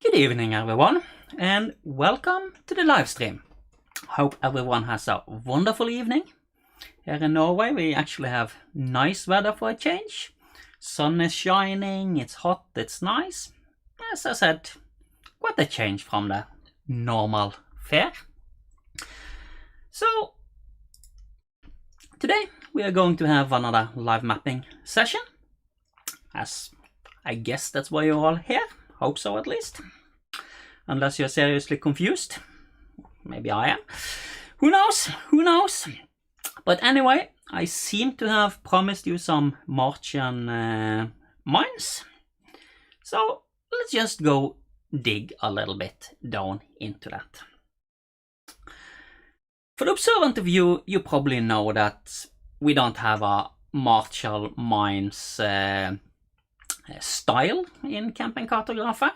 Good evening everyone and welcome to the live stream. Hope everyone has a wonderful evening. Here in Norway we actually have nice weather for a change. Sun is shining, it's hot, it's nice. As I said, quite a change from the normal fare. So today we are going to have another live mapping session. As I guess that's why you're all here. Hope so at least. Unless you're seriously confused. Maybe I am. Who knows? Who knows? But anyway, I seem to have promised you some Martian mines. So let's just go dig a little bit down into that. For the observant of you, you probably know that we don't have a Martial mines style in Camping Cartographer.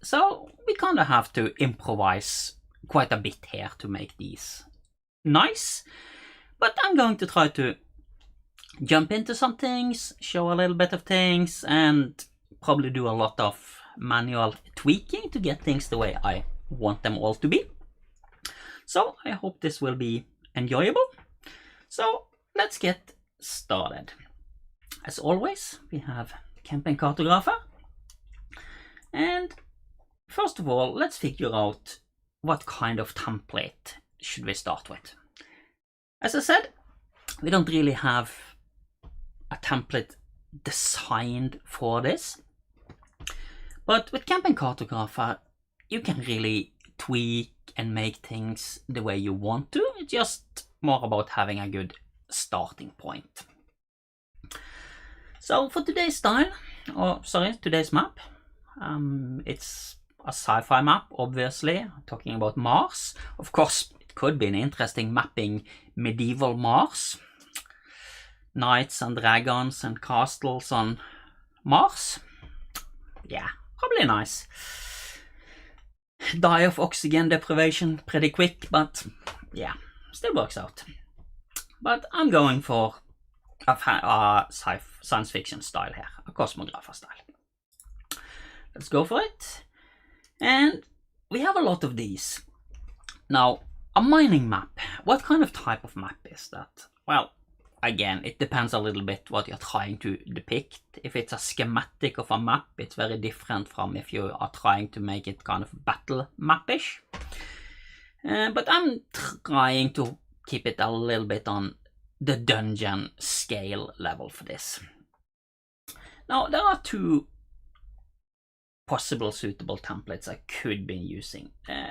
So we kind of have to improvise quite a bit here to make these nice. But I'm going to try to jump into some things, show a little bit of things, and probably do a lot of manual tweaking to get things the way I want them all to be. So I hope this will be enjoyable. So let's get started. As always, we have Camping Cartographer. And first of all, let's figure out what kind of template should we start with. As I said, we don't really have a template designed for this. But with Camping Cartographer, you can really tweak and make things the way you want to. It's just more about having a good starting point. So for today's today's map, it's a sci-fi map, obviously. I'm talking about Mars. Of course, it could be an interesting mapping medieval Mars. Knights and dragons and castles on Mars. Yeah, probably nice. Die of oxygen deprivation pretty quick, but yeah, still works out. But I'm going for a science fiction style here, a Cosmographer style. Let's go for it. And we have a lot of these. Now, a mining map. What kind of type of map is that? Well, again, it depends a little bit what you're trying to depict. If it's a schematic of a map, it's very different from if you are trying to make it kind of battle map-ish. But I'm trying to keep it a little bit on the dungeon scale level for this. Now, there are two possible suitable templates I could be using.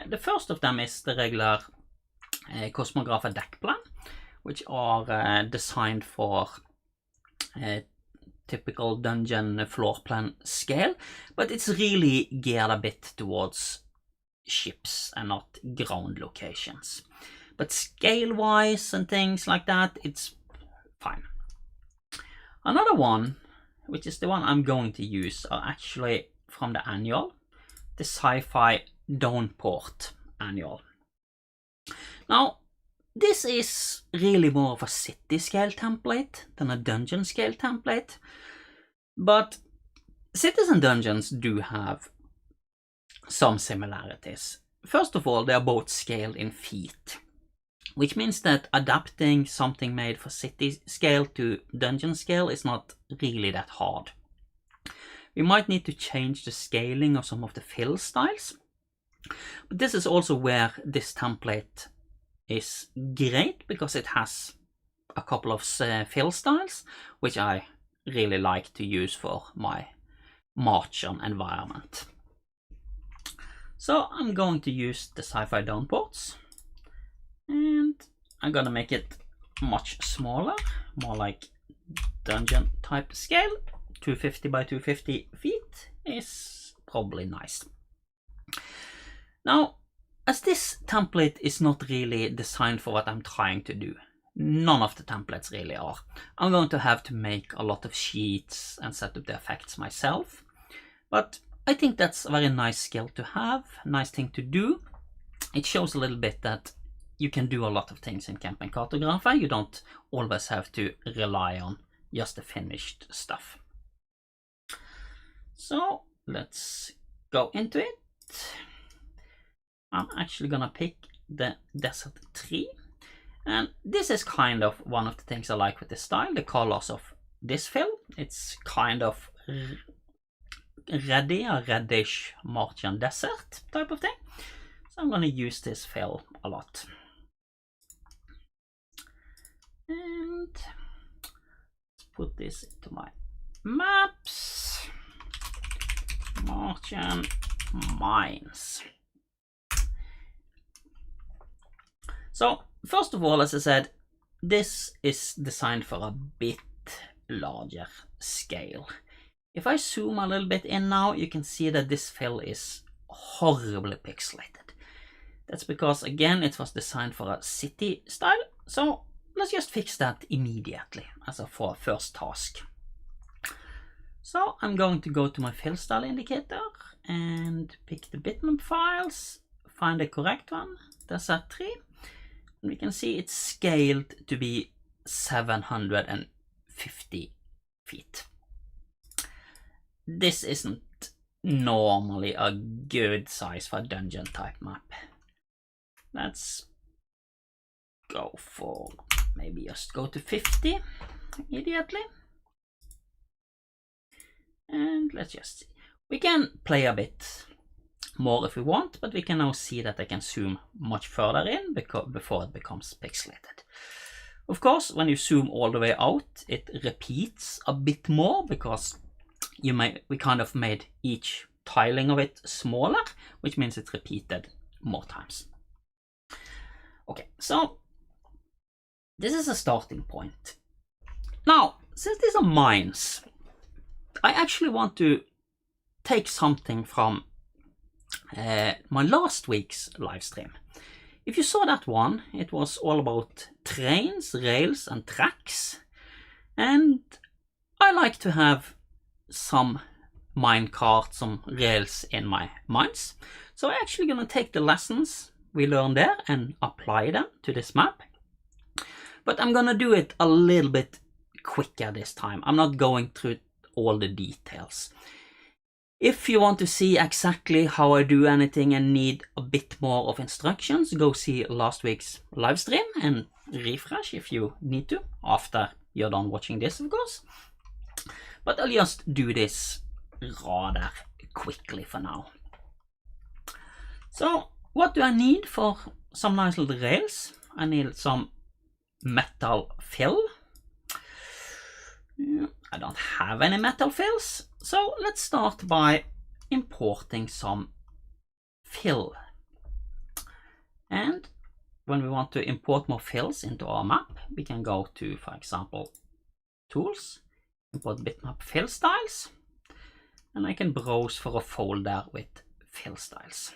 The first of them is the regular Cosmographer deck plan, which are designed for typical dungeon floor plan scale, but it's really geared a bit towards ships and not ground locations. But scale-wise and things like that, it's fine. Another one, which is the one I'm going to use, are actually from the annual, the Sci-Fi Downport annual. Now, this is really more of a city scale template than a dungeon scale template, but cities and dungeons do have some similarities. First of all, they are both scaled in feet, which means that adapting something made for city scale to dungeon scale is not really that hard. We might need to change the scaling of some of the fill styles, but this is also where this template is great, because it has a couple of fill styles, which I really like to use for my Martian environment. So I'm going to use the Sci-Fi Downports, and I'm gonna make it much smaller, more like dungeon type scale. 250 by 250 feet is probably nice. Now, as this template is not really designed for what I'm trying to do, none of the templates really are, I'm going to have to make a lot of sheets and set up the effects myself. But I think that's a very nice skill to have, nice thing to do. It shows a little bit that you can do a lot of things in Camping Cartographer. You don't always have to rely on just the finished stuff. So let's go into it. I'm actually gonna pick the desert tree. And this is kind of one of the things I like with this style, the colors of this fill. It's kind of ready, a reddish Martian desert type of thing. So I'm gonna use this fill a lot. And let's put this into my maps. Martian mines. So first of all, as I said, this is designed for a bit larger scale. If I zoom a little bit in now, you can see that this fill is horribly pixelated. That's because, again, it was designed for a city style. So let's just fix that immediately as a first task. So I'm going to go to my fill style indicator and pick the bitmap files, find the correct one, desert tree. And we can see it's scaled to be 750 feet. This isn't normally a good size for a dungeon type map. Let's go for maybe just go to 50 immediately. And let's just see. We can play a bit more if we want, but we can now see that I can zoom much further in before it becomes pixelated. Of course, when you zoom all the way out, it repeats a bit more because we kind of made each tiling of it smaller, which means it's repeated more times. Okay, so this is a starting point. Now, since these are mines, I actually want to take something from my last week's live stream. If you saw that one, it was all about trains, rails and tracks, and I like to have some mine carts, some rails in my mines. So I'm actually going to take the lessons we learned there and apply them to this map. But I'm going to do it a little bit quicker this time. I'm not going through all the details. If you want to see exactly how I do anything and need a bit more of instructions, go see last week's live stream and refresh if you need to, after you're done watching this, of course. But I'll just do this rather quickly for now. So what do I need for some nice little rails? I need some metal fill. I don't have any metal fills, so let's start by importing some fill. And when we want to import more fills into our map, we can go to, for example, Tools, import bitmap fill styles, and I can browse for a folder with fill styles.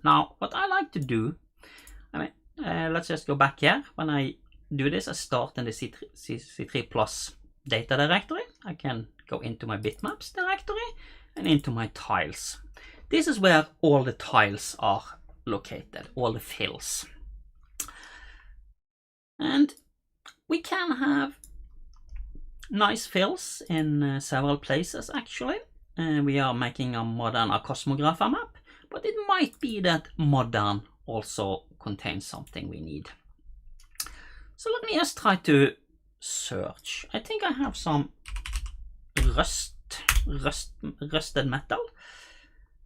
Now, what I like to do, let's just go back here. When I do this, I start in the C3 Plus data directory. I can go into my bitmaps directory and into my tiles. This is where all the tiles are located, all the fills. And we can have nice fills in several places actually. We are making a modern cosmographer map, but it might be that modern also contains something we need. So let me just try to search. I think I have some rusted metal.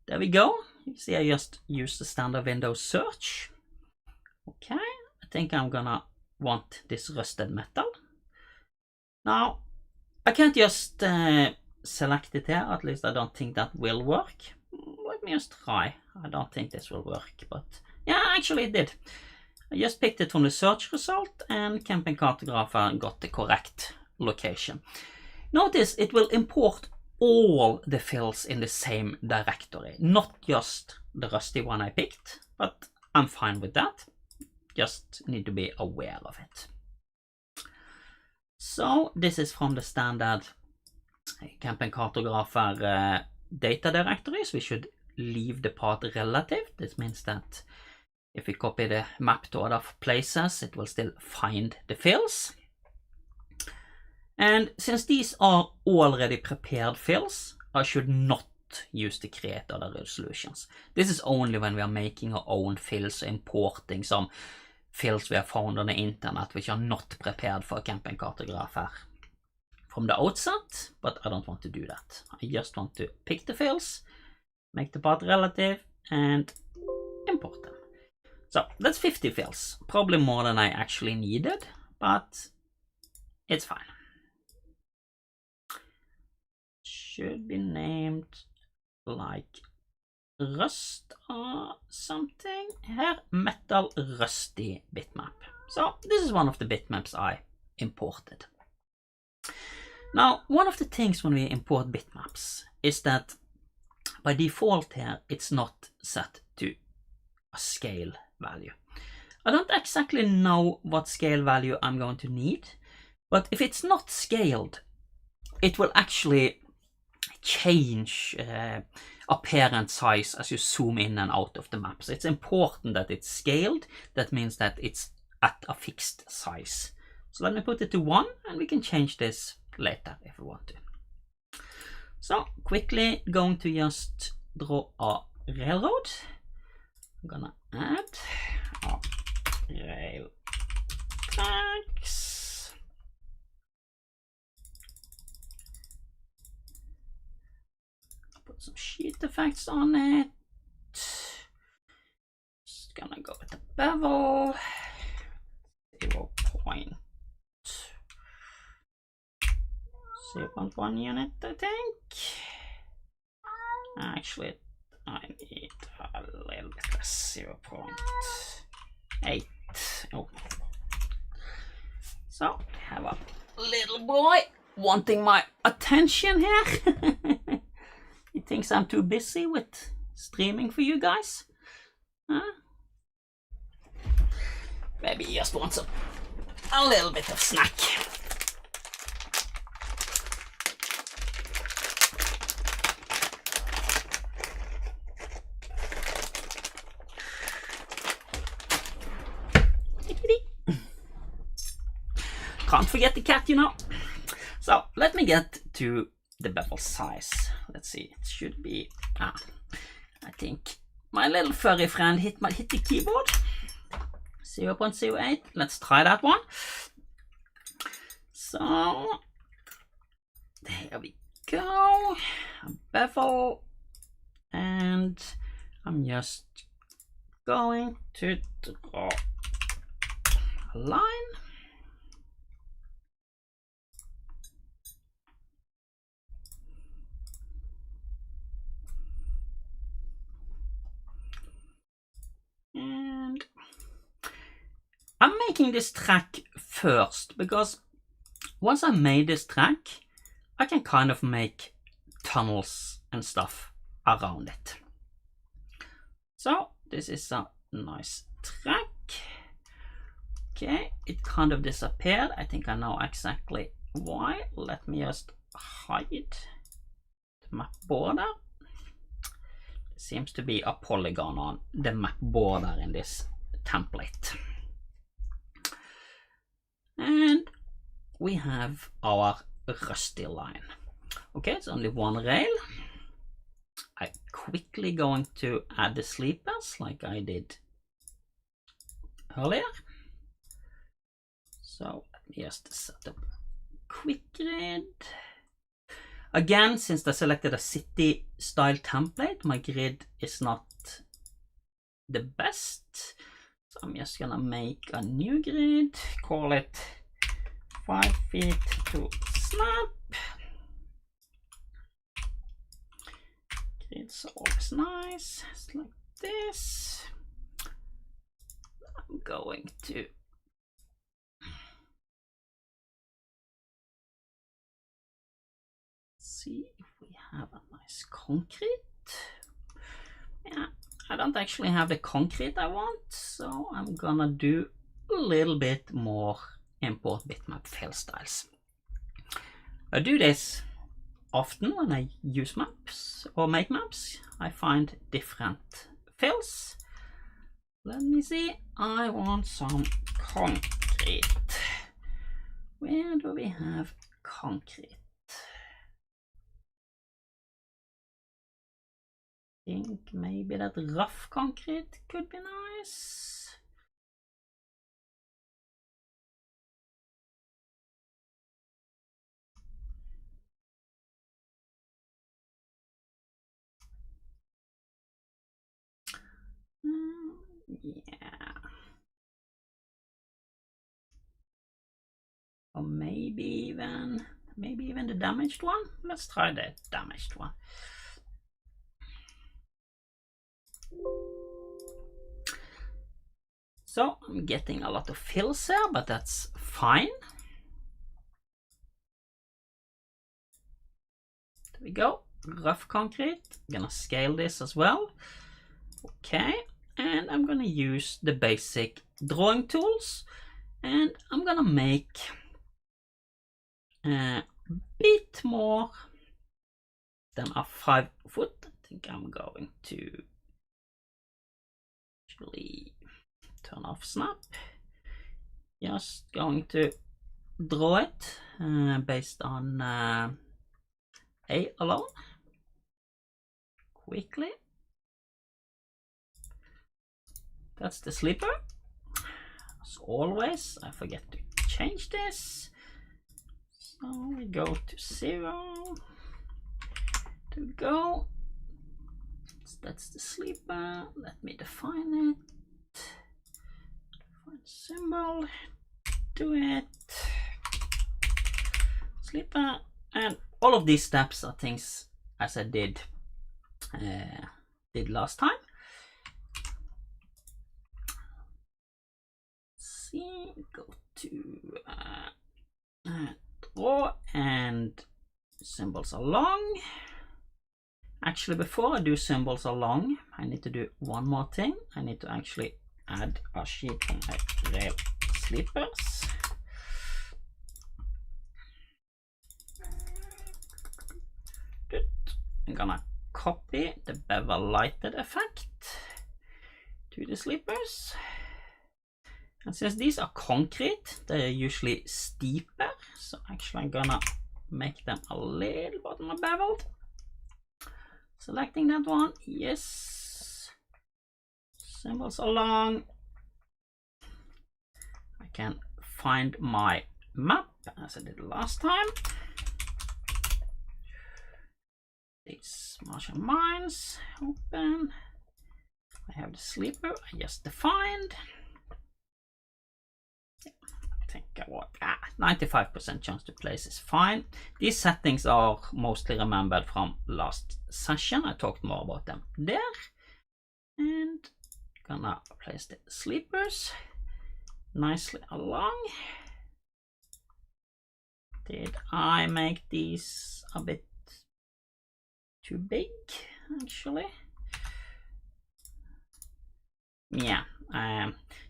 There we go. You see, I just use the standard Windows search. Okay, I think I'm gonna want this rusted metal. Now, I can't just select it here. At least I don't think that will work. Let me just try. I don't think this will work, but yeah, actually it did. I just picked it from the search result and Camping Cartographer got the correct location. Notice it will import all the fills in the same directory, not just the rusty one I picked, but I'm fine with that. Just need to be aware of it. So this is from the standard Camping Cartographer data directories. We should leave the part relative. This means that if we copy the map to other places, it will still find the fills. And since these are already prepared fills, I should not not used to create other resolutions. This is only when we are making our own fills, importing some fills we have found on the internet which are not prepared for a campaign cartographer from the outset, but I don't want to do that. I just want to pick the fills, make the path relative, and import them. So that's 50 fills, probably more than I actually needed, but it's fine. Should be named like Rust or something. Here, Metal Rusty bitmap. So this is one of the bitmaps I imported. Now, one of the things when we import bitmaps is that by default here, it's not set to a scale value. I don't exactly know what scale value I'm going to need, but if it's not scaled, it will actually change apparent size as you zoom in and out of the map. So it's important that it's scaled. That means that it's at a fixed size. So let me put it to 1 and we can change this later if we want to. So quickly going to just draw a railroad. I'm gonna add a rail tracks. Put some sheet effects on it. Just gonna go with the bevel. 0.1 unit, I think. Actually, I need a little bit less, 0.8. Oh. So, I have a little boy wanting my attention here. He thinks I'm too busy with streaming for you guys. Huh? Maybe he just wants a little bit of snack. Can't forget the cat, you know. So let me get to the bevel size. Let's see, it should be, I think my little furry friend hit the keyboard. 0.08, let's try that one. So, there we go, a bevel, and I'm just going to draw a line. And I'm making this track first because once I made this track, I can kind of make tunnels and stuff around it. So this is a nice track. Okay, it kind of disappeared. I think I know exactly why. Let me just hide the map border. Seems to be a polygon on the map border in this template. And we have our rusty line. Okay, it's only one rail. I'm quickly going to add the sleepers like I did earlier. So let me just set up quick grid. Again, since I selected a city style template, my grid is not the best. So I'm just gonna make a new grid, call it 5 feet to snap. Grids are always nice, it's like this. I'm going to see if we have a nice concrete. Yeah, I don't actually have the concrete I want, so I'm gonna do a little bit more import bitmap fill styles. I do this often when I use maps or make maps. I find different fills. Let me see, I want some concrete. Where do we have concrete? think maybe that rough concrete could be nice. Yeah. Or maybe even the damaged one. Let's try the damaged one. So I'm getting a lot of fills here, but that's fine. There we go. Rough concrete. I'm gonna scale this as well. Okay, and I'm gonna use the basic drawing tools, and I'm gonna make a bit more than a 5 foot. I think I'm going to actually turn off snap. Just going to draw it based on A alone quickly. That's the sleeper. As always, I forget to change this. So we go to 0. There we go. So that's the sleeper. Let me define it. Define symbol. Do it. Sleeper. And all of these steps are things as I did last time. See, go to draw and symbols along. Actually, before I do symbols along, I need to do one more thing. I need to actually add a sheet on my rail sleepers. I'm gonna copy the bevel lighted effect to the sleepers. And since these are concrete, they're usually steeper. So actually I'm gonna make them a little bit more beveled. Selecting that one, yes. Symbols along. I can find my map as I did last time. These Martian mines, open. I have the sleeper I just defined. I think I want 95% chance to place is fine. These settings are mostly remembered from last session. I talked more about them there. And gonna place the sleepers nicely along. Did I make these a bit too big, actually? Yeah,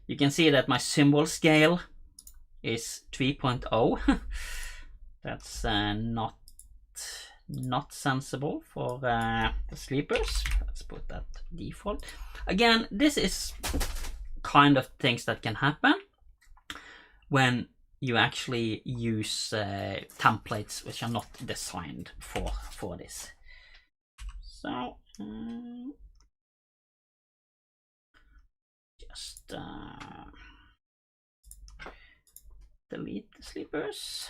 you can see that my symbol scale is 3.0. That's not sensible for the sleepers. Let's put that default. Again, this is kind of things that can happen when you actually use templates which are not designed for this. So just delete the sleepers.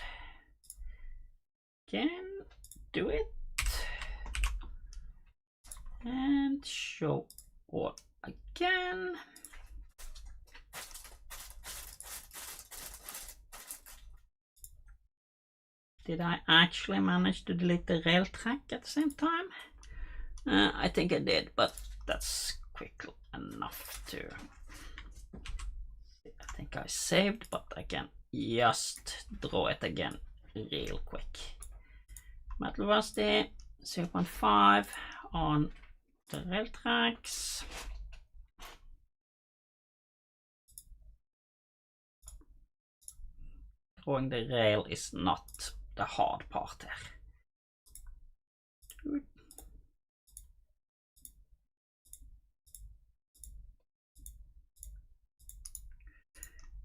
Again, do it and show all again. Did I actually manage to delete the rail track at the same time? I think I did, but that's quick enough to... I think I saved, but I can just draw it again real quick. Metal velocity 0.5 on the rail tracks. Drawing the rail is not the hard part here.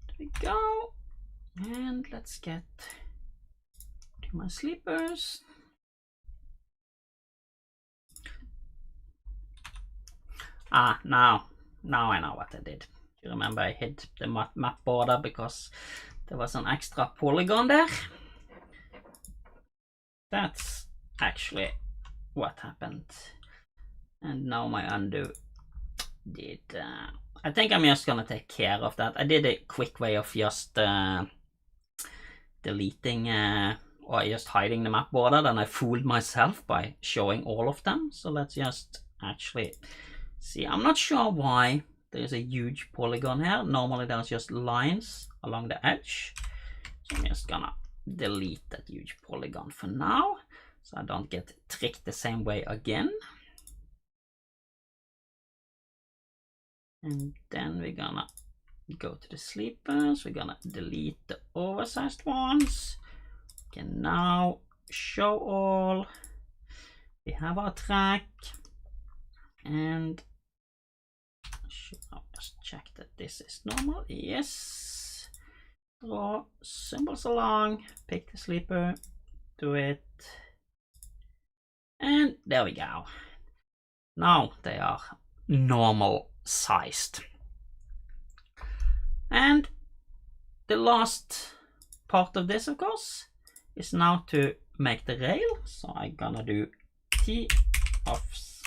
There we go. And let's get to my sleepers. Now I know what I did. You remember I hid the map border because there was an extra polygon there? That's actually what happened. And now my undo did... I think I'm just gonna take care of that. I did a quick way of just deleting or just hiding the map border, then I fooled myself by showing all of them. So let's just actually see. I'm not sure why there's a huge polygon here. Normally there's just lines along the edge. So I'm just gonna delete that huge polygon for now, so I don't get tricked the same way again. And then we're gonna go to the sleepers. We're gonna delete the oversized ones. We can now show all. We have our track, and should I just check that this is normal? Yes. Draw symbols along, pick the sleeper, do it, and there we go. Now they are normal sized. And the last part of this, of course, is now to make the rail. So I'm gonna do T offset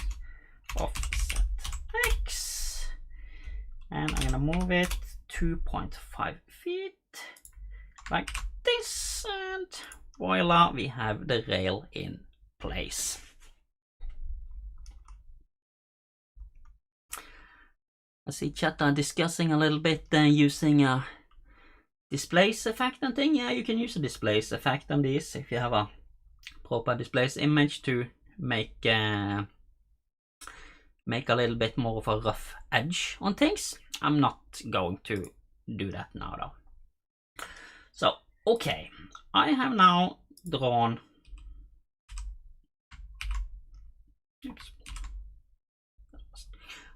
X, and I'm gonna move it 2.5 feet like this, and voila, we have the rail in place. I see chat are discussing a little bit using a displace effect and thing. Yeah, you can use a displace effect on this if you have a proper displace image to make a little bit more of a rough edge on things. I'm not going to do that now though. So, okay, I have now drawn,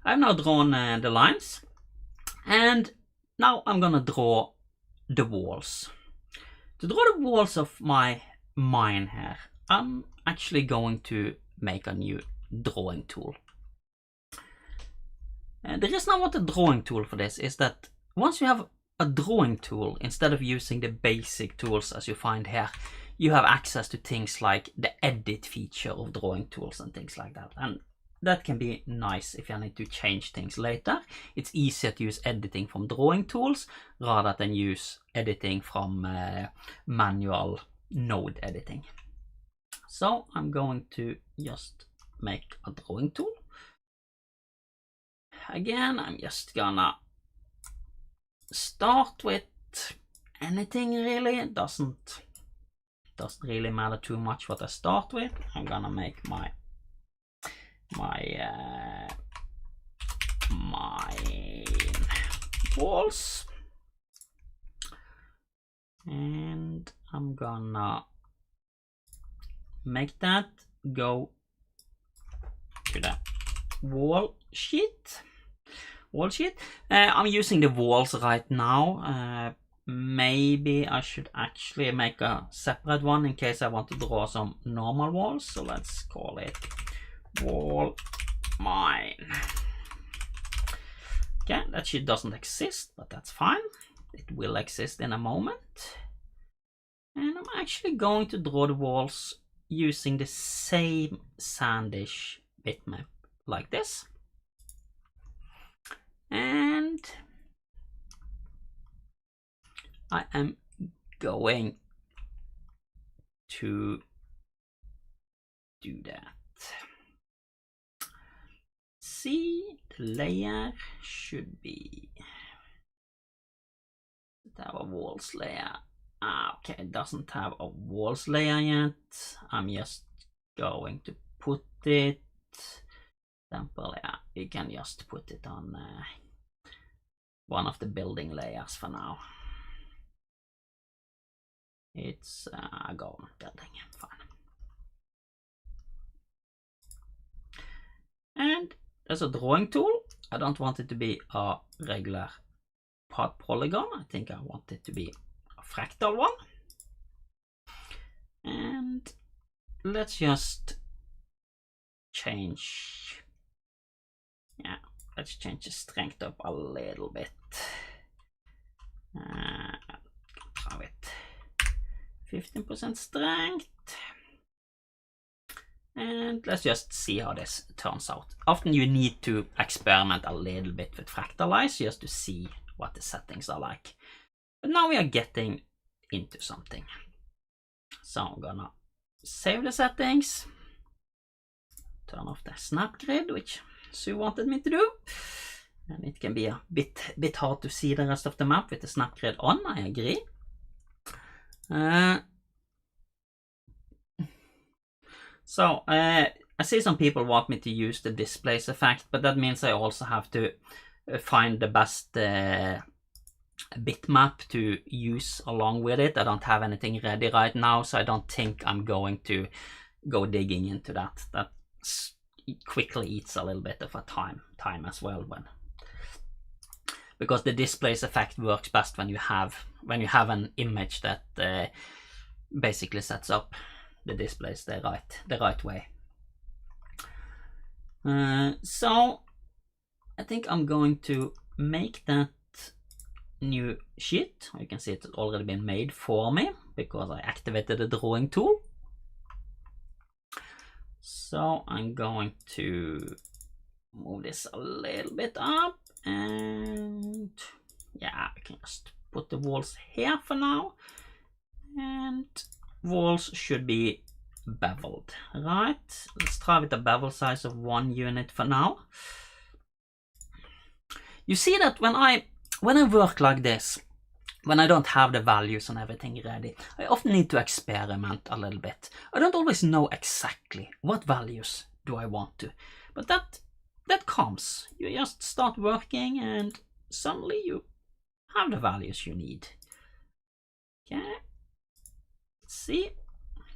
the lines, and now I'm gonna draw the walls. To draw the walls of my mine here, I'm actually going to make a new drawing tool. And the reason I want a drawing tool for this is that once you have a drawing tool, instead of using the basic tools as you find here, you have access to things like the edit feature of drawing tools and things like that. And that can be nice if you need to change things later. It's easier to use editing from drawing tools rather than use editing from manual node editing. So I'm going to just make a drawing tool. Again, I'm just gonna start with anything really. It doesn't really matter too much what I start with. I'm gonna make my walls, and I'm gonna make that go to the wall sheet. I'm using the walls right now. Maybe I should actually make a separate one in case I want to draw some normal walls. So let's call it wall mine. Okay, that shit doesn't exist, but that's fine. It will exist in a moment. And I'm actually going to draw the walls using the same sandish bitmap like this. And I am going to do that. See, the layer should be have a walls layer. Okay, it doesn't have a walls layer yet. I'm just going to put it example. Yeah, you can just put it on one of the building layers for now. It's a government building, fine. And there's a drawing tool. I don't want it to be a regular part polygon. I think I want it to be a fractal one. And let's just change. Yeah, let's change the strength up a little bit. Try it 15% strength. And let's just see how this turns out. Often you need to experiment a little bit with Fractalize just to see what the settings are like. But now we are getting into something. So I'm gonna save the settings, turn off the snap grid, which Sue wanted me to do. And it can be a bit hard to see the rest of the map with the snap grid on, I agree. So I see some people want me to use the displace effect, but that means I also have to find the best bitmap to use along with it. I don't have anything ready right now, so I don't think I'm going to go digging into that. That quickly eats a little bit of a time as well, because the displace effect works best when you have an image that basically sets up the displays the right way. So I think I'm going to make that new sheet. You can see it's already been made for me because I activated the drawing tool. So I'm going to move this a little bit up, and yeah, I can just put the walls here for now, and walls should be beveled, right? Let's try with a bevel size of 1 unit for now. You see that when I work like this, when I don't have the values and everything ready, I often need to experiment a little bit. I don't always know exactly what values do I want to, but that comes. You just start working and suddenly you have the values you need. Okay, let's see.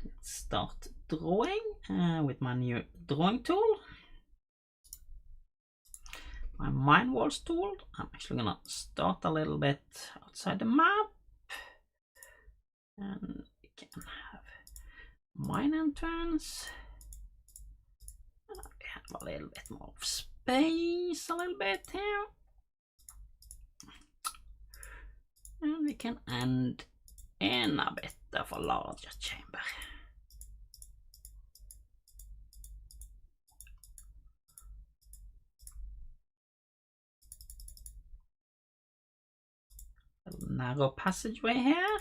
Let's start drawing with my new drawing tool. My mine walls tool. I'm actually gonna start a little bit outside the map, and we can have mine entrance. We have a little bit more of space, a little bit here, and we can end in a bit of a larger chamber. A narrow passageway here.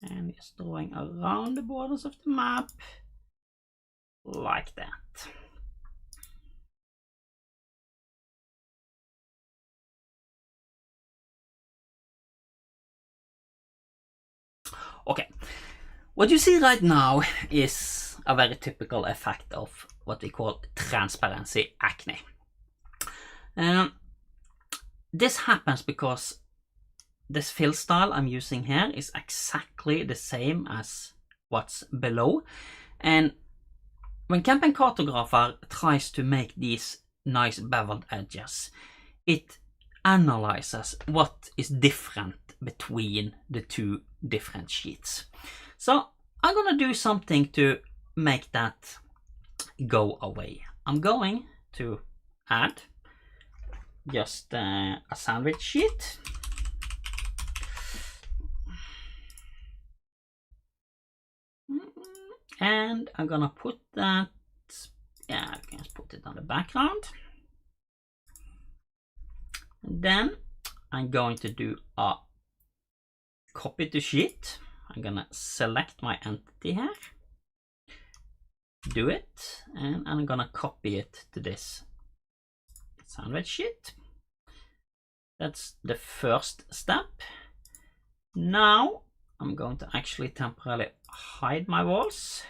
And just drawing around the borders of the map like that. Okay, what you see right now is a very typical effect of what we call transparency acne. This happens because this fill style I'm using here is exactly the same as what's below, and when Campaign Cartographer tries to make these nice beveled edges, it analyzes what is different between the two different sheets. So I'm gonna do something to make that go away. I'm going to add just a sandwich sheet. And I'm gonna put that, yeah, I can just put it on the background. And then I'm going to do a copy to sheet. I'm gonna select my entity here, do it, and I'm gonna copy it to this sandwich sheet. That's the first step. Now I'm going to actually temporarily hide my walls.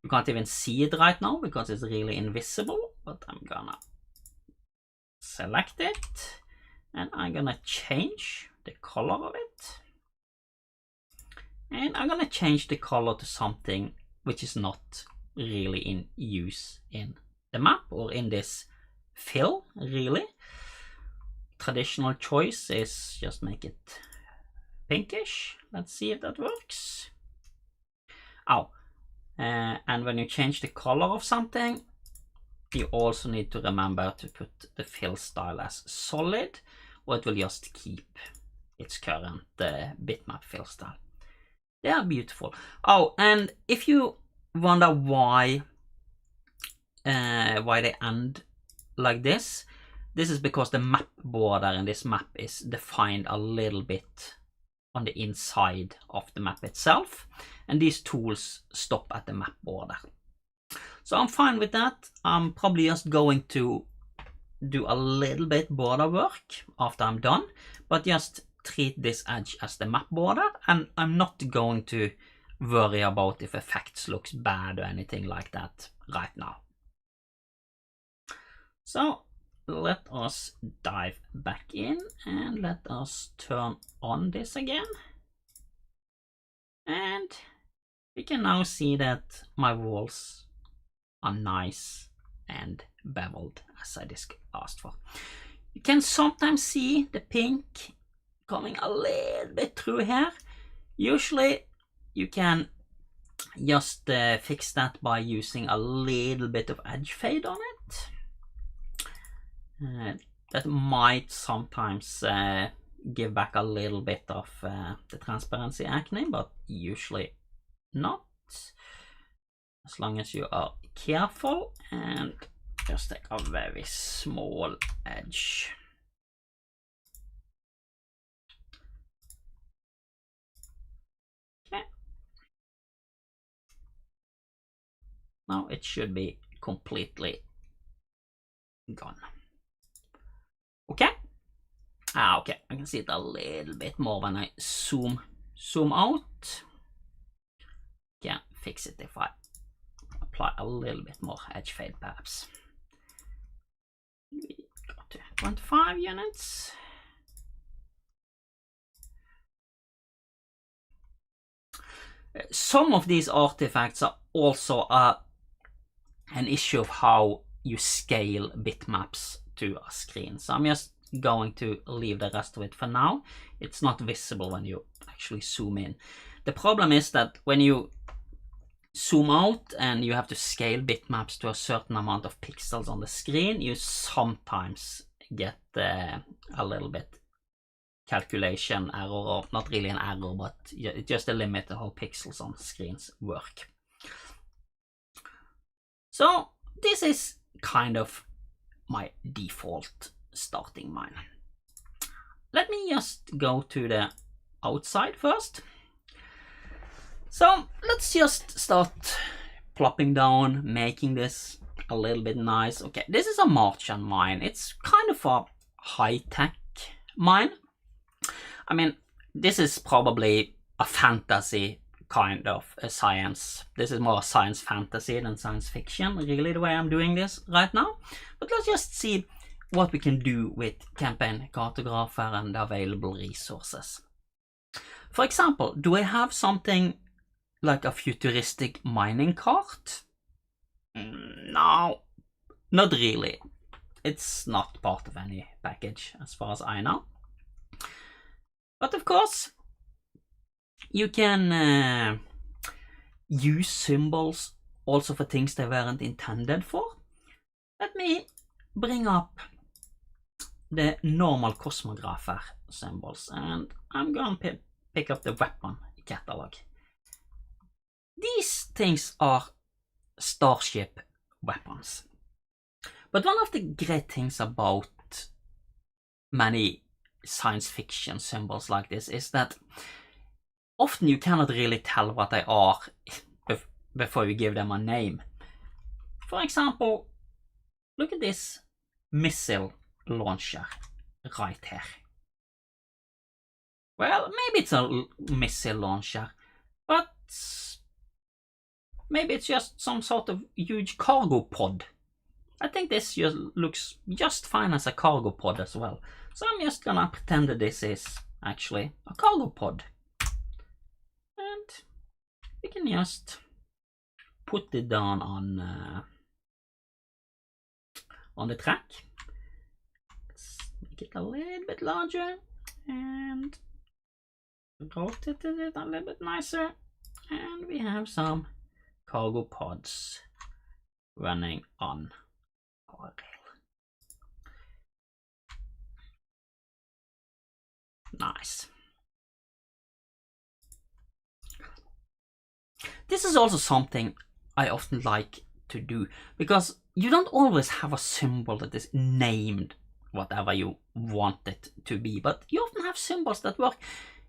You can't even see it right now because it's really invisible, but I'm gonna select it and I'm gonna change the color of it. And I'm gonna change the color to something which is not really in use in the map or in this fill, really. Traditional choice is just make it pinkish. Let's see if that works. Oh, and when you change the color of something, you also need to remember to put the fill style as solid, or it will just keep its current bitmap fill style. They are beautiful. Oh, and if you wonder why they end like this is because the map border in this map is defined a little bit on the inside of the map itself, and these tools stop at the map border. So I'm fine with that. I'm probably just going to do a little bit border work after I'm done, but just treat this edge as the map border, and I'm not going to worry about if effects looks bad or anything like that right now. So let us dive back in and let us turn on this again. And we can now see that my walls are nice and beveled as I just asked for. You can sometimes see the pink coming a little bit through here. Usually you can just fix that by using a little bit of edge fade on it. That might sometimes give back a little bit of the transparency acne, but usually not, as long as you are careful and just take a very small edge. Okay. Now it should be completely gone. Okay. Okay, I can see it a little bit more when I zoom out. Can fix it if I apply a little bit more edge fade perhaps. We got to 25 units. Some of these artifacts are also an issue of how you scale bitmaps to a screen. So I'm just going to leave the rest of it for now. It's not visible when you actually zoom in. The problem is that when you zoom out and you have to scale bitmaps to a certain amount of pixels on the screen, you sometimes get a little bit calculation error, or not really an error, but it's just a limit of how pixels on screens work. So this is kind of my default starting mine. Let me just go to the outside first. So let's just start plopping down, making this a little bit nice. Okay, this is a Martian mine. It's kind of a high-tech mine. I mean, this is probably a fantasy kind of a science. This is more science fantasy than science fiction, really, the way I'm doing this right now. But let's just see what we can do with Campaign Cartographer and the available resources. For example, do I have something like a futuristic mining cart? No, not really. It's not part of any package as far as I know. But of course, you can use symbols also for things they weren't intended for. Let me bring up the normal Cosmographer symbols, and I'm going to pick up the weapon catalog. These things are starship weapons. But one of the great things about many science fiction symbols like this is that often you cannot really tell what they are before you give them a name. For example, look at this missile launcher right here. Well, maybe it's a missile launcher, but maybe it's just some sort of huge cargo pod. I think this just looks just fine as a cargo pod as well. So I'm just gonna pretend that this is actually a cargo pod. And we can just put it down on the track. Let's make it a little bit larger, and rotated it a little bit nicer, and we have some cargo pods running on our rail. Nice. This is also something I often like to do, because you don't always have a symbol that is named whatever you want it to be, but you often have symbols that work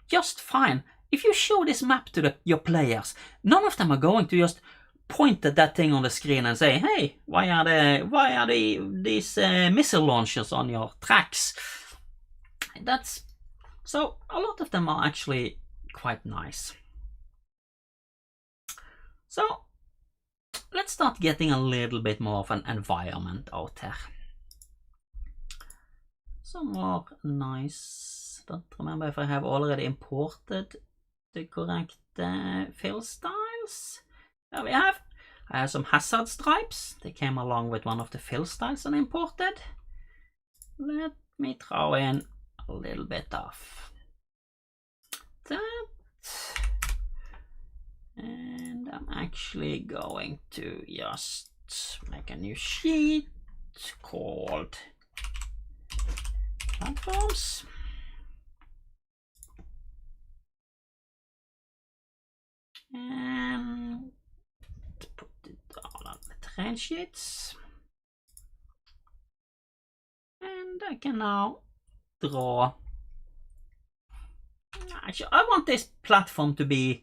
just fine. If you show this map to your players, none of them are going to just point at that thing on the screen and say, hey, why are these missile launchers on your tracks? So a lot of them are actually quite nice. So let's start getting a little bit more of an environment out here. Some more nice. Don't remember if I have already imported the correct fill styles. There we have. I have some hazard stripes. They came along with one of the fill styles I imported. Let me throw in a little bit of that. And I'm actually going to just make a new sheet called platforms. And put it all on the terrain sheets. And I can now draw. Actually, I want this platform to be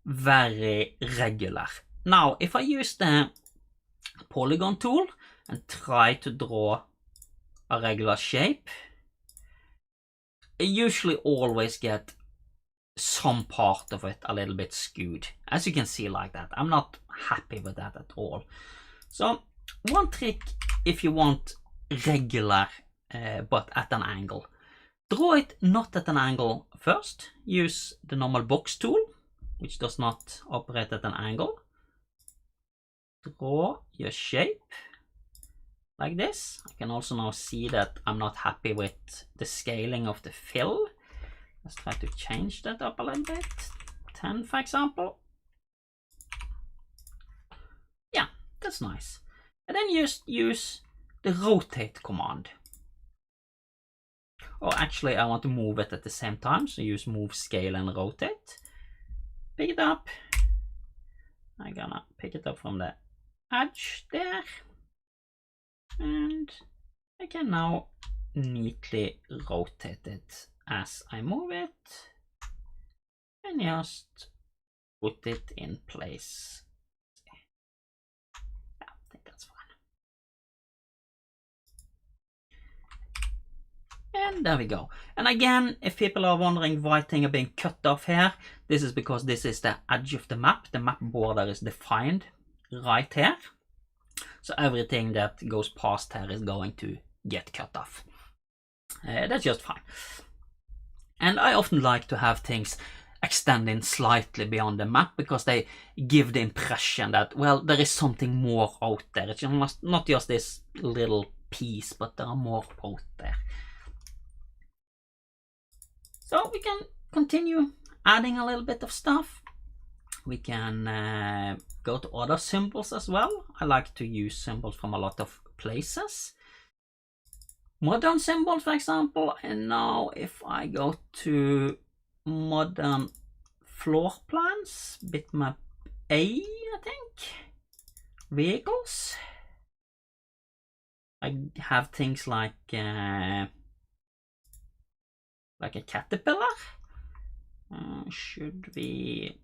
very regular. Now, if I use the polygon tool and try to draw a regular shape, I usually always get some part of it a little bit skewed. As you can see like that. I'm not happy with that at all. So one trick if you want regular but at an angle. Draw it not at an angle first. Use the normal box tool, which does not operate at an angle. Draw your shape like this. I can also now see that I'm not happy with the scaling of the fill. Let's try to change that up a little bit. 10, for example. Yeah, that's nice. And then just use the rotate command. Or actually, I want to move it at the same time, so use move, scale, and rotate. Pick it up. I'm gonna pick it up from the edge there. And I can now neatly rotate it as I move it. And just put it in place. Yeah, I think that's fine. And there we go. And again, if people are wondering why things are being cut off here, this is because this is the edge of the map. The map border is defined right here. So everything that goes past here is going to get cut off. That's just fine. And I often like to have things extending slightly beyond the map, because they give the impression that, well, there is something more out there. It's not just this little piece, but there are more out there. So we can continue adding a little bit of stuff. We can go to other symbols as well. I like to use symbols from a lot of places. Modern symbols, for example. And now if I go to modern floor plans, bitmap A, I think. Vehicles. I have things like a caterpillar. Should we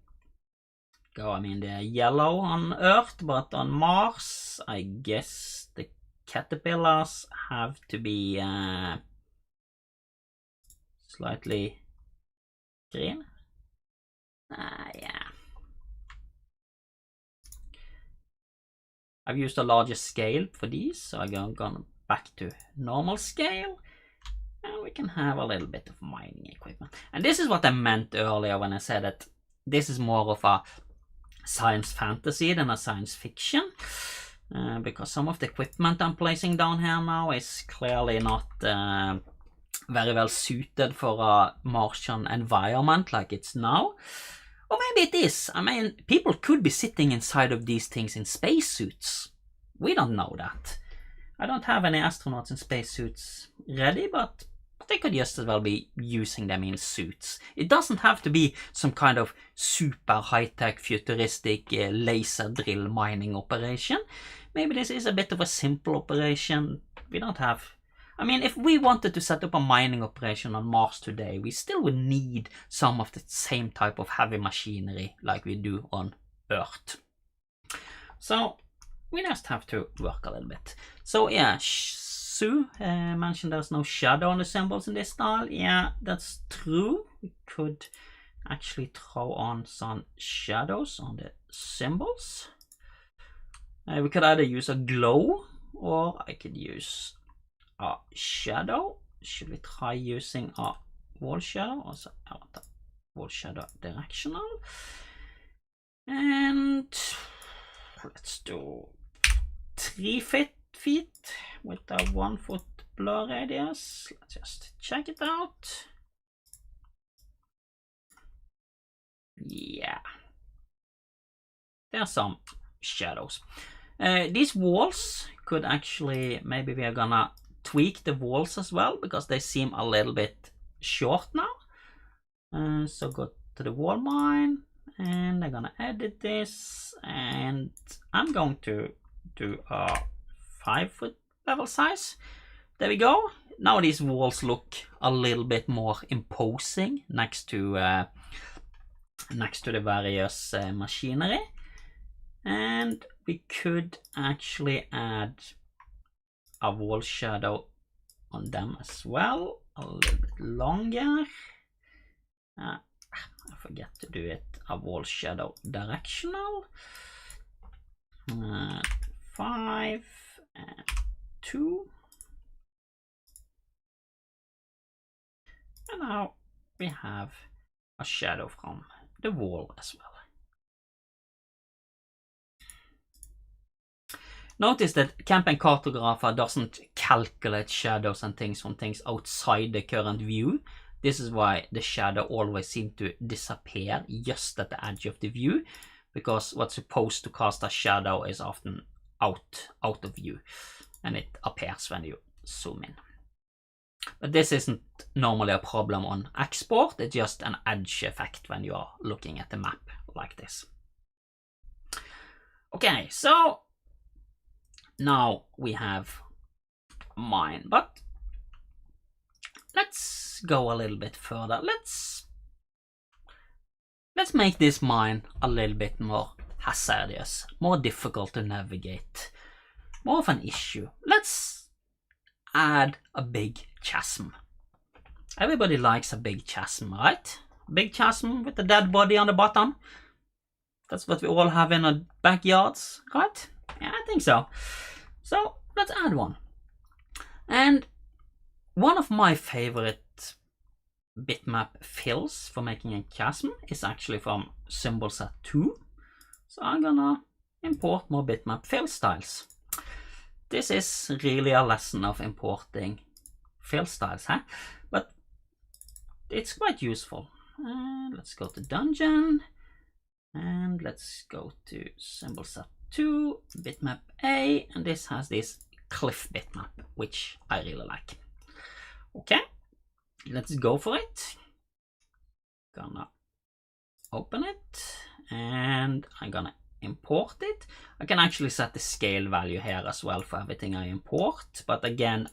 go? I mean, they're yellow on Earth, but on Mars, I guess the caterpillars have to be slightly green. Yeah. I've used a larger scale for these, so I'm going back to normal scale. And we can have a little bit of mining equipment. And this is what I meant earlier when I said that this is more of a science fantasy than a science fiction. Because some of the equipment I'm placing down here now is clearly not very well suited for a Martian environment like it's now. Or maybe it is. I mean, people could be sitting inside of these things in spacesuits. We don't know that. I don't have any astronauts in spacesuits ready, but they could just as well be using them in suits. It doesn't have to be some kind of super high-tech futuristic laser drill mining operation. Maybe this is a bit of a simple operation. We don't have... I mean, if we wanted to set up a mining operation on Mars today, we still would need some of the same type of heavy machinery like we do on Earth. So we just have to work a little bit. So yeah, Sue mentioned there's no shadow on the symbols in this style. Yeah, that's true. We could actually throw on some shadows on the symbols. We could either use a glow, or I could use a shadow. Should we try using a wall shadow? Also, I want a wall shadow directional. And let's do 3 feet with a 1 foot blur radius. Let's just check it out. Yeah, there's some shadows. These walls could actually, maybe we are gonna tweak the walls as well, because they seem a little bit short now. So go to the wall mine, and I'm gonna edit this, and I'm going to do a 5 foot level size. There we go. Now these walls look a little bit more imposing next to the various machinery. And we could actually add a wall shadow on them as well, a little bit longer. I forget to do it a wall shadow directional. 5 and 2. And now we have a shadow from the wall as well. Notice that Campaign Cartographer doesn't calculate shadows and things from things outside the current view. This is why the shadow always seems to disappear just at the edge of the view, because what's supposed to cast a shadow is often out of view, and it appears when you zoom in. But this isn't normally a problem on export, it's just an edge effect when you are looking at the map like this. Okay, so now we have mine, but let's go a little bit further. Let's make this mine a little bit more hazardous, more difficult to navigate, more of an issue. Let's add a big chasm. Everybody likes a big chasm, right? Big chasm with a dead body on the bottom. That's what we all have in our backyards, right? Yeah, I think so. So let's add one. And one of my favorite bitmap fills for making a chasm is actually from Symbol Set 2. So I'm gonna import more bitmap fill styles. This is really a lesson of importing fill styles, huh? But it's quite useful. Let's go to Dungeon, and let's go to Symbol Set 2, bitmap A, and this has this cliff bitmap, which I really like. Okay, let's go for it. Gonna open it, and I'm gonna import it. I can actually set the scale value here as well for everything I import, but again,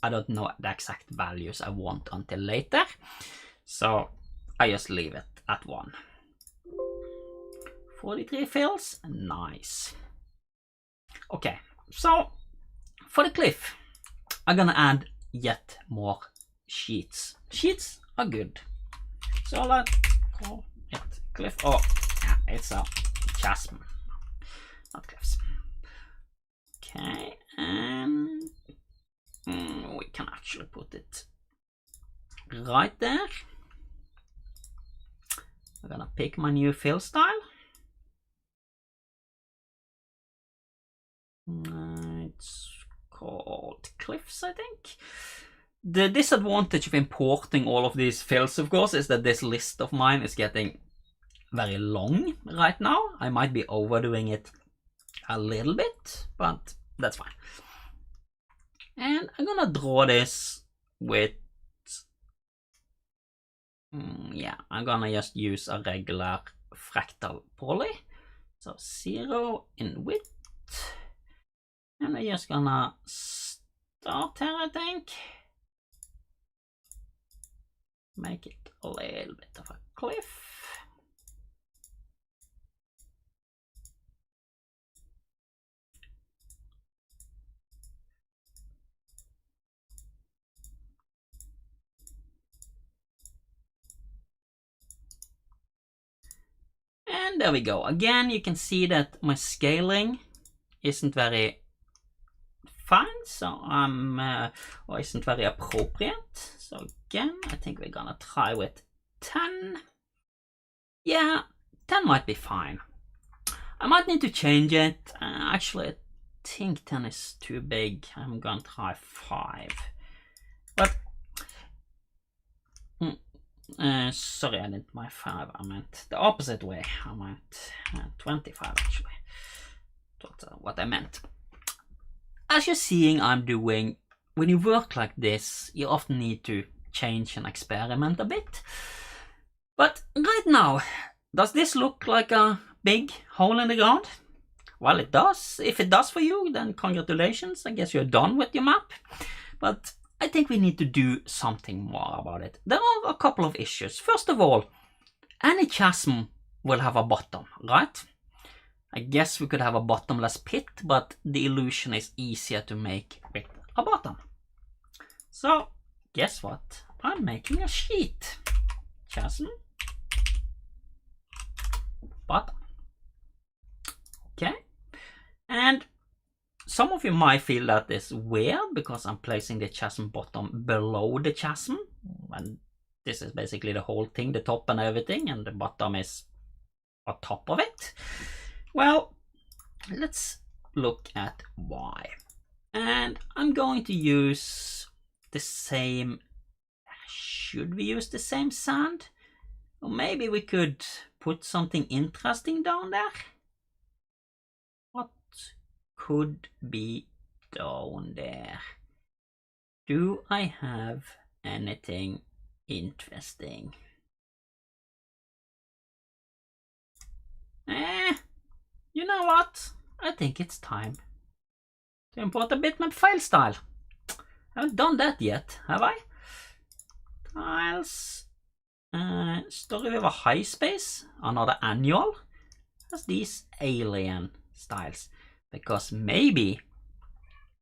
I don't know the exact values I want until later, so I just leave it at 1. 43 fills, nice. Okay, so for the cliff, I'm gonna add yet more sheets. Sheets are good. So let's call it cliff. Oh, yeah, it's a chasm, not cliffs. Okay, and we can actually put it right there. I'm gonna pick my new fill style. It's called cliffs, I think. The disadvantage of importing all of these fills, of course, is that this list of mine is getting very long right now. I might be overdoing it a little bit, but that's fine. And I'm gonna draw this with, yeah, I'm gonna just use a regular fractal poly. So 0 in width. And we're just gonna start here, I think. Make it a little bit of a cliff. And there we go. Again, you can see that my scaling isn't very fine, so or isn't very appropriate. So again, I think we're gonna try with 10. Yeah, 10 might be fine. I might need to change it. Actually, I think 10 is too big. I'm gonna try 5. But sorry, I didn't my 5. I meant the opposite way. I meant 25 actually. That's what I meant. As you're seeing I'm doing, when you work like this, you often need to change and experiment a bit. But right now, does this look like a big hole in the ground? Well, it does. If it does for you, then congratulations. I guess you're done with your map. But I think we need to do something more about it. There are a couple of issues. First of all, any chasm will have a bottom, right? I guess we could have a bottomless pit, but the illusion is easier to make with a bottom. So, guess what? I'm making a sheet. Chasm. Bottom. Okay. And some of you might feel that is weird because I'm placing the chasm bottom below the chasm. And this is basically the whole thing, the top and everything, and the bottom is on top of it. Well, let's look at why. And I'm going to use the same. Should we use the same sand? Or maybe we could put something interesting down there. What could be down there? Do I have anything interesting? You know what? I think it's time to import a bitmap file style. I haven't done that yet, have I? Tiles. Story with a high space, another annual. Has these alien styles. Because maybe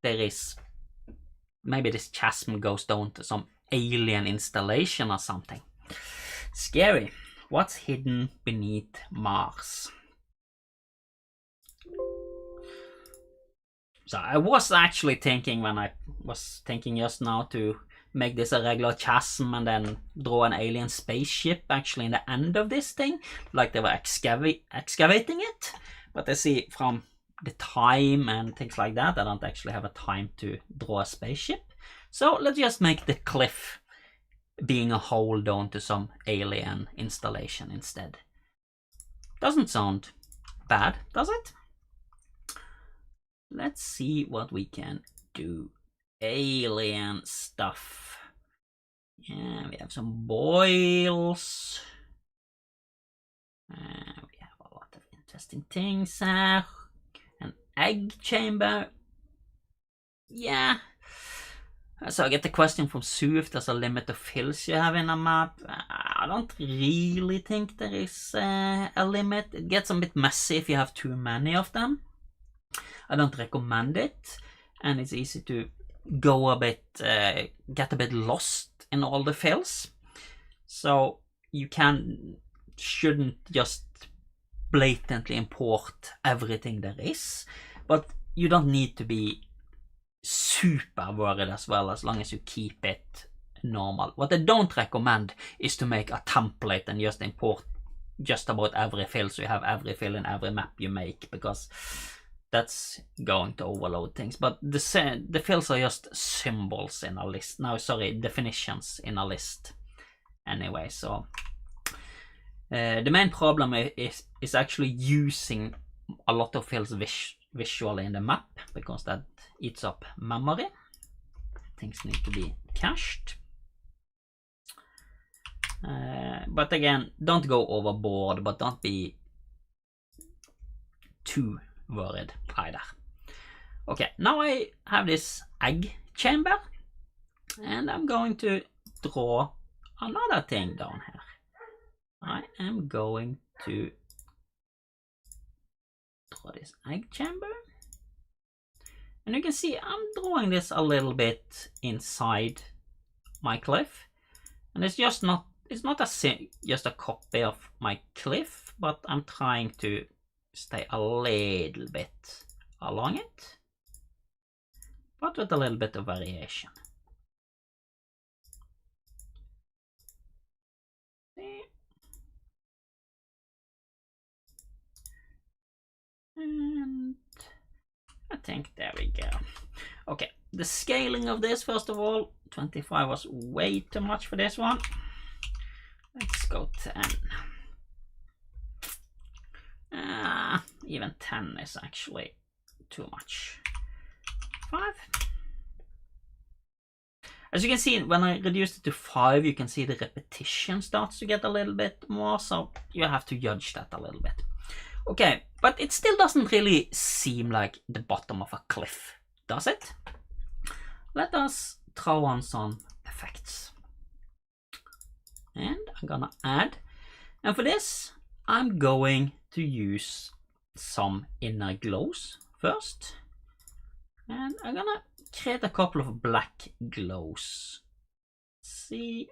this chasm goes down to some alien installation or something. Scary. What's hidden beneath Mars? So I was actually thinking when I was thinking just now to make this a regular chasm and then draw an alien spaceship actually in the end of this thing, like they were excavating it. But I see from the time and things like that, I don't actually have a time to draw a spaceship. So let's just make the cliff being a hole down to some alien installation instead. Doesn't sound bad, does it? Let's see what we can do. Alien stuff. Yeah, we have some boils. We have a lot of interesting things here. An egg chamber. Yeah. So I get the question from Sue if there's a limit of fills you have in a map. I don't really think there is a limit. It gets a bit messy if you have too many of them. I don't recommend it, and it's easy to go a bit, get a bit lost in all the fills. So you shouldn't just blatantly import everything there is, but you don't need to be super worried as well, as long as you keep it normal. What I don't recommend is to make a template and just import just about every fill, so you have every fill in every map you make, because that's going to overload things. But the fields are just symbols in a list. No, sorry, definitions in a list. Anyway, so the main problem is actually using a lot of fields visually in the map, because that eats up memory. Things need to be cached. But again, don't go overboard, but don't be too worried either. Okay, now I have this egg chamber, and I'm going to draw another thing down here. I am going to draw this egg chamber, and you can see I'm drawing this a little bit inside my cliff, and it's just not just a copy of my cliff, but I'm trying to stay a little bit along it, but with a little bit of variation. And I think there we go. Okay, the scaling of this, first of all, 25 was way too much for this one. Let's go 10. Even 10 is actually too much. 5. As you can see, when I reduced it to 5, you can see the repetition starts to get a little bit more, so you have to judge that a little bit. Okay, but it still doesn't really seem like the bottom of a cliff, does it? Let us throw on some effects. And I'm gonna add, and for this I'm going to use some inner glows first, and I'm gonna create a couple of black glows. Let's see,